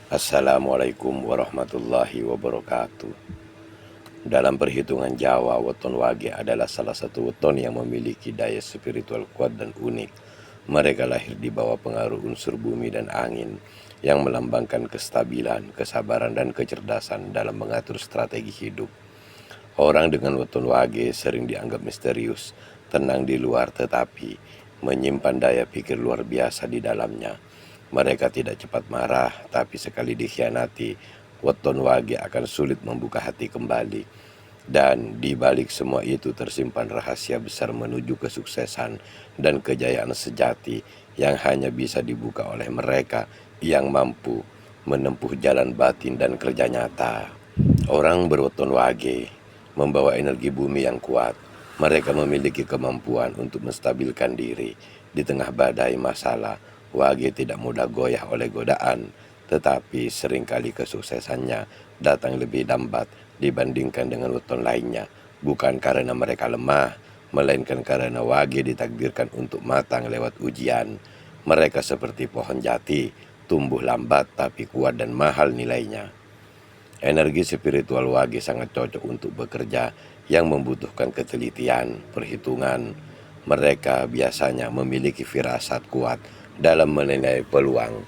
Assalamualaikum warahmatullahi wabarakatuh. Dalam perhitungan Jawa, weton wage adalah salah satu weton yang memiliki daya spiritual kuat dan unik. Mereka lahir di bawah pengaruh unsur bumi dan angin yang melambangkan kestabilan, kesabaran, dan kecerdasan dalam mengatur strategi hidup. Orang dengan weton wage sering dianggap misterius, tenang di luar tetapi menyimpan daya pikir luar biasa di dalamnya. Mereka tidak cepat marah, tapi sekali dikhianati, weton wage akan sulit membuka hati kembali. Dan di balik semua itu tersimpan rahasia besar menuju kesuksesan dan kejayaan sejati yang hanya bisa dibuka oleh mereka yang mampu menempuh jalan batin dan kerja nyata. Orang berweton wage membawa energi bumi yang kuat. Mereka memiliki kemampuan untuk menstabilkan diri di tengah badai masalah. Wage tidak mudah goyah oleh godaan, tetapi seringkali kesuksesannya datang lebih lambat dibandingkan dengan weton lainnya. Bukan karena mereka lemah, melainkan karena wage ditakdirkan untuk matang lewat ujian. Mereka seperti pohon jati, tumbuh lambat tapi kuat dan mahal nilainya. Energi spiritual wage sangat cocok untuk bekerja yang membutuhkan ketelitian, perhitungan. Mereka biasanya memiliki firasat kuat dalam menilai peluang.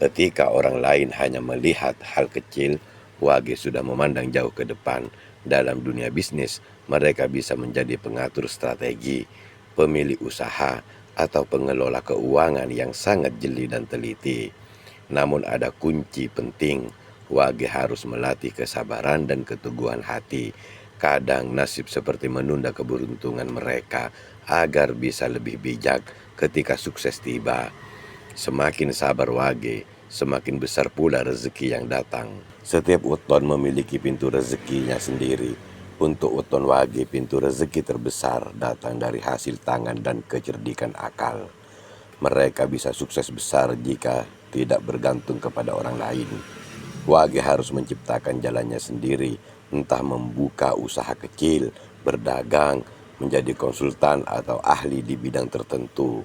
Ketika orang lain hanya melihat hal kecil, wage sudah memandang jauh ke depan. Dalam dunia bisnis, mereka bisa menjadi pengatur strategi, pemilik usaha, atau pengelola keuangan yang sangat jeli dan teliti. Namun ada kunci penting. Wage harus melatih kesabaran dan keteguhan hati. Kadang nasib seperti menunda keberuntungan mereka agar bisa lebih bijak ketika sukses tiba. Semakin sabar wage, semakin besar pula rezeki yang datang. Setiap weton memiliki pintu rezekinya sendiri. Untuk weton wage, pintu rezeki terbesar datang dari hasil tangan dan kecerdikan akal. Mereka bisa sukses besar jika tidak bergantung kepada orang lain. Wage harus menciptakan jalannya sendiri, entah membuka usaha kecil, berdagang, menjadi konsultan atau ahli di bidang tertentu.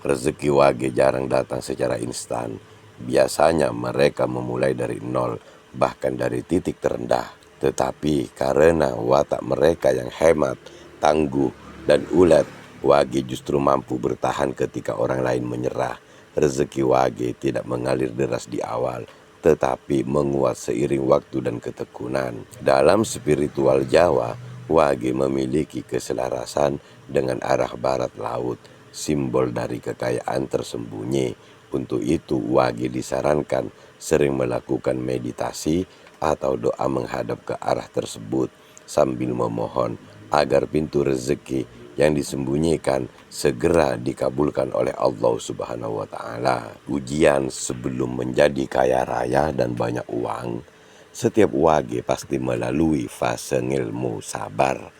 Rezeki wage jarang datang secara instan. Biasanya mereka memulai dari nol, bahkan dari titik terendah. Tetapi karena watak mereka yang hemat, tangguh, dan ulet, wage justru mampu bertahan ketika orang lain menyerah. Rezeki wage tidak mengalir deras di awal, tetapi menguat seiring waktu dan ketekunan. Dalam spiritual Jawa, wage memiliki keselarasan dengan arah barat laut, simbol dari kekayaan tersembunyi. Untuk itu, wage disarankan sering melakukan meditasi atau doa menghadap ke arah tersebut sambil memohon agar pintu rezeki yang disembunyikan segera dikabulkan oleh Allah Subhanahu wa Ta'ala. Ujian sebelum menjadi kaya raya dan banyak uang, setiap wage pasti melalui fase ngilmu sabar.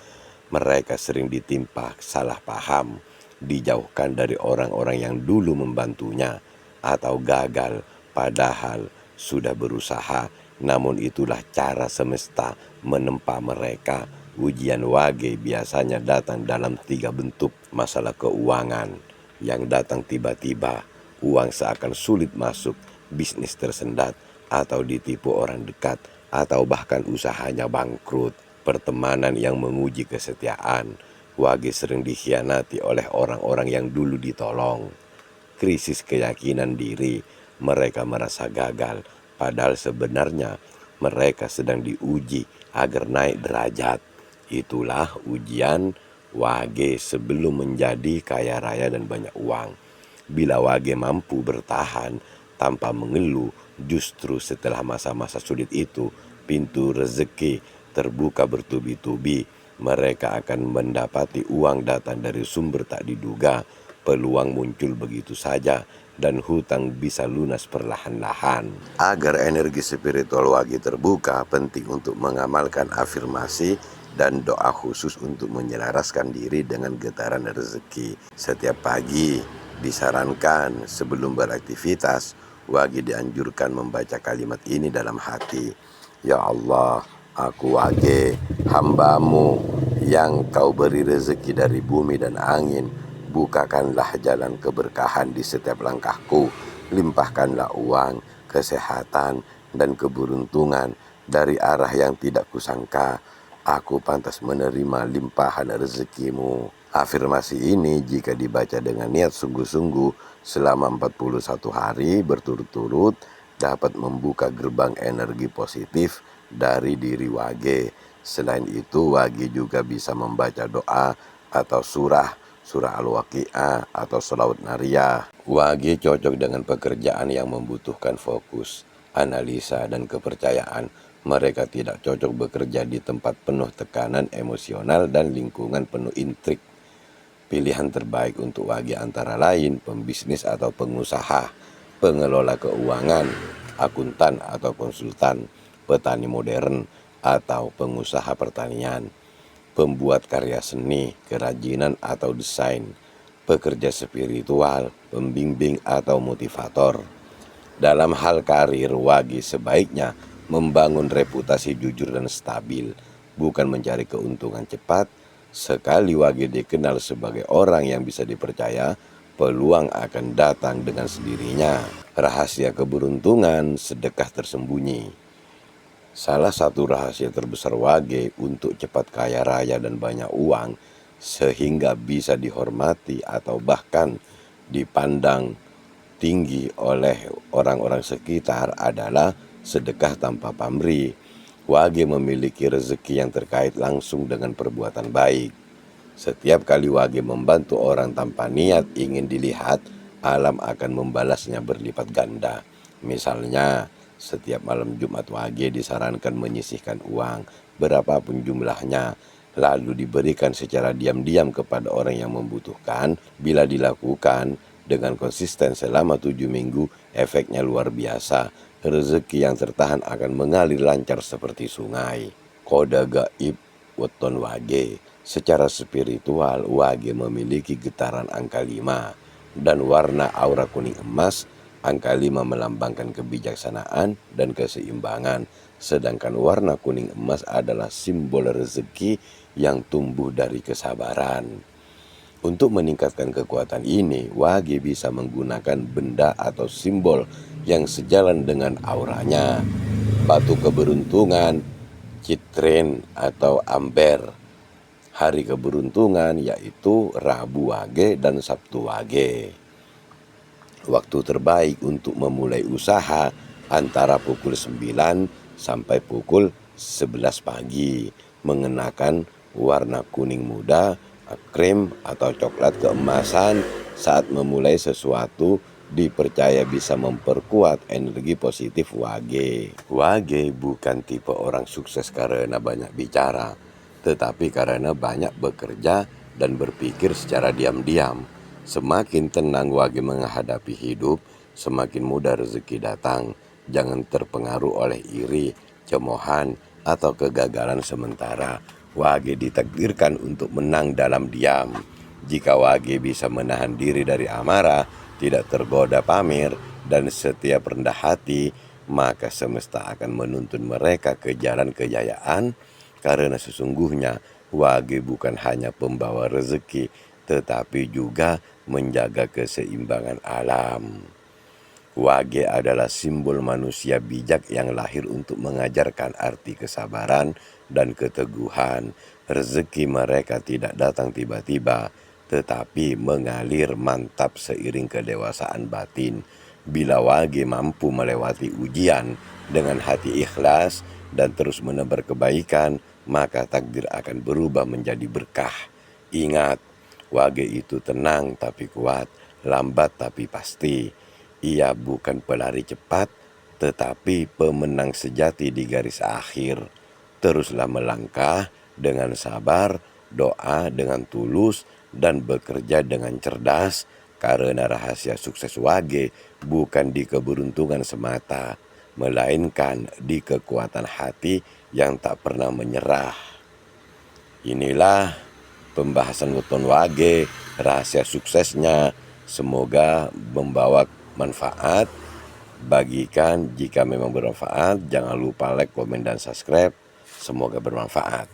Mereka sering ditimpa salah paham, dijauhkan dari orang-orang yang dulu membantunya, atau gagal padahal sudah berusaha. Namun itulah cara semesta menempa mereka. Ujian wage biasanya datang dalam 3 bentuk. Masalah keuangan yang datang tiba-tiba, uang seakan sulit masuk, bisnis tersendat, atau ditipu orang dekat, atau bahkan usahanya bangkrut. Pertemanan yang menguji kesetiaan, wage sering dikhianati oleh orang-orang yang dulu ditolong. Krisis keyakinan diri, mereka merasa gagal, padahal sebenarnya mereka sedang diuji agar naik derajat. Itulah ujian wage sebelum menjadi kaya raya dan banyak uang. Bila wage mampu bertahan tanpa mengeluh, justru setelah masa-masa sulit itu, pintu rezeki terbuka bertubi-tubi. Mereka akan mendapati uang datang dari sumber tak diduga, peluang muncul begitu saja, dan hutang bisa lunas perlahan-lahan. Agar energi spiritual wage terbuka, penting untuk mengamalkan afirmasi dan doa khusus untuk menyelaraskan diri dengan getaran rezeki. Setiap pagi disarankan sebelum beraktivitas, wage dianjurkan membaca kalimat ini dalam hati. Ya Allah, aku wage, hambamu yang kau beri rezeki dari bumi dan angin. Bukakanlah jalan keberkahan di setiap langkahku, limpahkanlah uang, kesehatan, dan keberuntungan dari arah yang tidak kusangka. Aku pantas menerima limpahan rezekimu. Afirmasi ini jika dibaca dengan niat sungguh-sungguh selama 41 hari berturut-turut dapat membuka gerbang energi positif dari diri Wage. Selain itu, Wage juga bisa membaca doa atau surah Al-Waqi'ah atau sholawat nariyah. Wage cocok dengan pekerjaan yang membutuhkan fokus, analisa, dan kepercayaan. Mereka tidak cocok bekerja di tempat penuh tekanan emosional dan lingkungan penuh intrik. Pilihan terbaik untuk Wage antara lain pembisnis atau pengusaha, pengelola keuangan, akuntan atau konsultan, petani modern atau pengusaha pertanian, pembuat karya seni, kerajinan atau desain, pekerja spiritual, pembimbing atau motivator. Dalam hal karir, Wage sebaiknya membangun reputasi jujur dan stabil, bukan mencari keuntungan cepat. Sekali Wage dikenal sebagai orang yang bisa dipercaya, peluang akan datang dengan sendirinya. Rahasia keberuntungan, sedekah tersembunyi. Salah satu rahasia terbesar Wage untuk cepat kaya raya dan banyak uang, sehingga bisa dihormati atau bahkan dipandang tinggi oleh orang-orang sekitar adalah sedekah tanpa pamrih. Wage memiliki rezeki yang terkait langsung dengan perbuatan baik. Setiap kali Wage membantu orang tanpa niat ingin dilihat, alam akan membalasnya berlipat ganda. Misalnya, setiap malam Jumat Wage disarankan menyisihkan uang berapapun jumlahnya, lalu diberikan secara diam-diam kepada orang yang membutuhkan. Bila dilakukan dengan konsisten selama 7 minggu, efeknya luar biasa. Rezeki yang tertahan akan mengalir lancar seperti sungai. Kode gaib weton Wage. Secara spiritual, Wage memiliki getaran angka 5 dan warna aura kuning emas. Angka 5 melambangkan kebijaksanaan dan keseimbangan, sedangkan warna kuning emas adalah simbol rezeki yang tumbuh dari kesabaran. Untuk meningkatkan kekuatan ini, Wage bisa menggunakan benda atau simbol yang sejalan dengan auranya. Batu keberuntungan, citrin atau amber. Hari keberuntungan yaitu Rabu Wage dan Sabtu Wage. Waktu terbaik untuk memulai usaha antara pukul 9 sampai pukul 11 pagi. Mengenakan warna kuning muda, krem atau coklat keemasan saat memulai sesuatu dipercaya bisa memperkuat energi positif Wage. Wage bukan tipe orang sukses karena banyak bicara, tetapi karena banyak bekerja dan berpikir secara diam-diam. Semakin tenang Wage menghadapi hidup, semakin mudah rezeki datang. Jangan terpengaruh oleh iri, cemoohan, atau kegagalan sementara. Wage ditakdirkan untuk menang dalam diam. Jika Wage bisa menahan diri dari amarah, tidak tergoda pamer, dan setiap rendah hati, maka semesta akan menuntun mereka ke jalan kejayaan. Karena sesungguhnya Wage bukan hanya pembawa rezeki, tetapi juga menjaga keseimbangan alam. Wage adalah simbol manusia bijak yang lahir untuk mengajarkan arti kesabaran dan keteguhan. Rezeki mereka tidak datang tiba-tiba, tetapi mengalir mantap seiring kedewasaan batin. Bila Wage mampu melewati ujian dengan hati ikhlas dan terus menebar kebaikan, maka takdir akan berubah menjadi berkah. Ingat, Wage itu tenang tapi kuat, lambat tapi pasti. Ia bukan pelari cepat, tetapi pemenang sejati di garis akhir. Teruslah melangkah dengan sabar, doa dengan tulus, dan bekerja dengan cerdas, karena rahasia sukses Wage bukan di keberuntungan semata, melainkan di kekuatan hati yang tak pernah menyerah. Inilah pembahasan weton Wage, rahasia suksesnya. Semoga membawa manfaat. Bagikan jika memang bermanfaat. Jangan lupa like, komen, dan subscribe. Semoga bermanfaat.